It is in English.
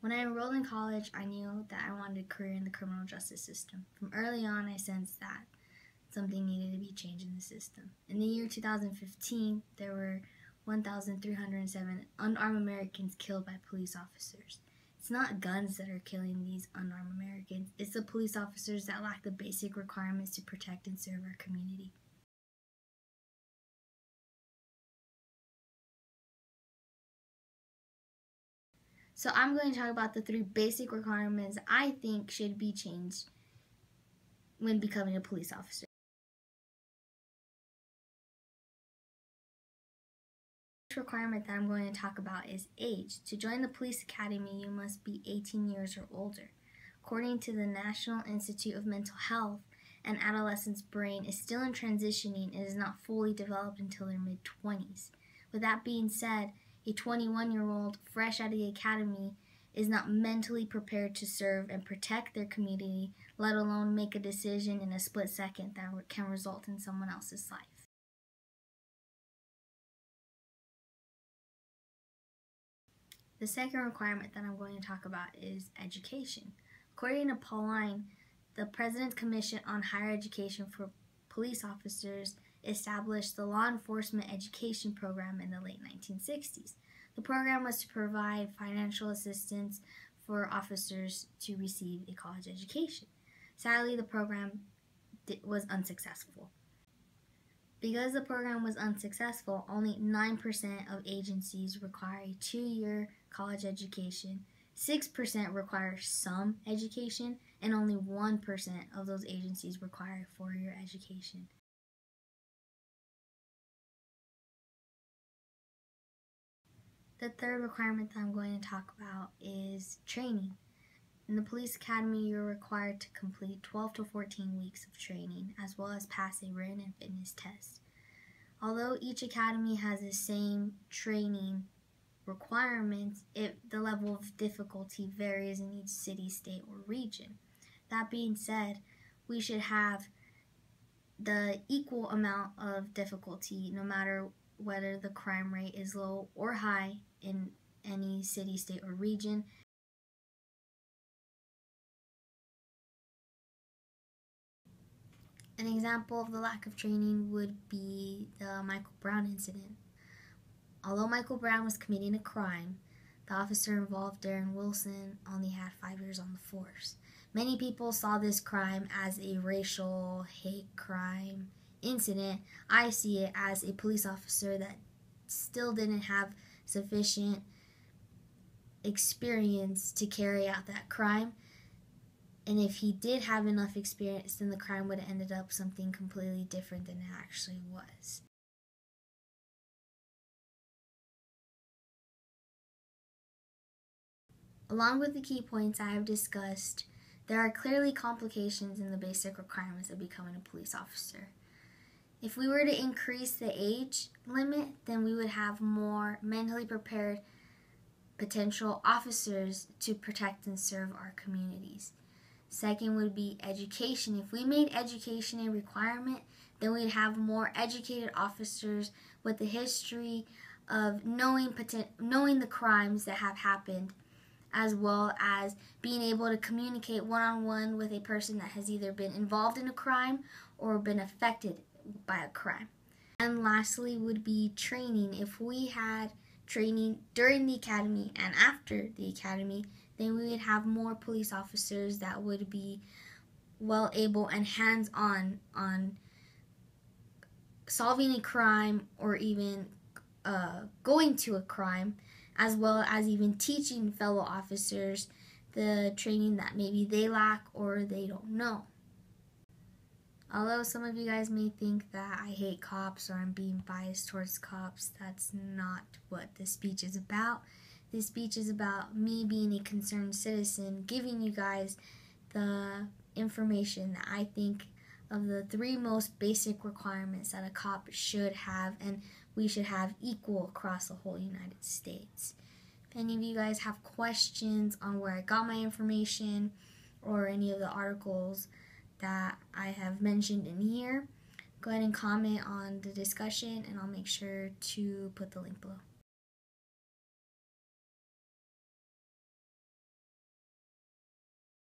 When I enrolled in college, I knew that I wanted a career in the criminal justice system. From early on, I sensed that something needed to be changed in the system. In the year 2015, there were 1,307 unarmed Americans killed by police officers. It's not guns that are killing these unarmed Americans, it's the police officers that lack the basic requirements to protect and serve our community. So I'm going to talk about the 3 basic requirements I think should be changed when becoming a police officer. The first requirement that I'm going to talk about is age. To join the police academy, you must be 18 years or older. According to the National Institute of Mental Health, an adolescent's brain is still in transitioning and is not fully developed until their mid-20s. With that being said, a 21-year-old fresh out of the academy is not mentally prepared to serve and protect their community, let alone make a decision in a split second that can result in someone else's life. The second requirement that I'm going to talk about is education. According to Pauline, the President's Commission on Higher Education for Police Officers established the Law Enforcement Education Program in the late 1960s. The program was to provide financial assistance for officers to receive a college education. Sadly, the program was unsuccessful. Because the program was unsuccessful, only 9% of agencies require a 2-year college education, 6% require some education, and only 1% of those agencies require a 4-year education. The third requirement that I'm going to talk about is training. In the police academy, you're required to complete 12 to 14 weeks of training, as well as pass a written and fitness test. Although each academy has the same training requirements, the level of difficulty varies in each city, state, or region. That being said, we should have the equal amount of difficulty no matter whether the crime rate is low or high in any city, state, or region. An example of the lack of training would be the Michael Brown incident. Although Michael Brown was committing a crime, the officer involved, Darren Wilson, only had 5 years on the force. Many people saw this crime as a racial hate crime incident. I see it as a police officer that still didn't have sufficient experience to carry out that crime. And if he did have enough experience, then the crime would have ended up something completely different than it actually was. Along with the key points I have discussed, there are clearly complications in the basic requirements of becoming a police officer. If we were to increase the age limit, then we would have more mentally prepared potential officers to protect and serve our communities. Second would be education. If we made education a requirement, then we'd have more educated officers with the history of knowing the crimes that have happened, as well as being able to communicate one-on-one with a person that has either been involved in a crime or been affected by a crime. And lastly would be training. If we had training during the academy and after the academy, then we would have more police officers that would be well able and hands-on on solving a crime or even going to a crime, as well as even teaching fellow officers the training that maybe they lack or they don't know. Although some of you guys may think that I hate cops or I'm being biased towards cops, that's not what this speech is about. This speech is about me being a concerned citizen, giving you guys the information that I think of the 3 most basic requirements that a cop should have and we should have equal across the whole United States. If any of you guys have questions on where I got my information or any of the articles that I have mentioned in here, go ahead and comment on the discussion and I'll make sure to put the link below.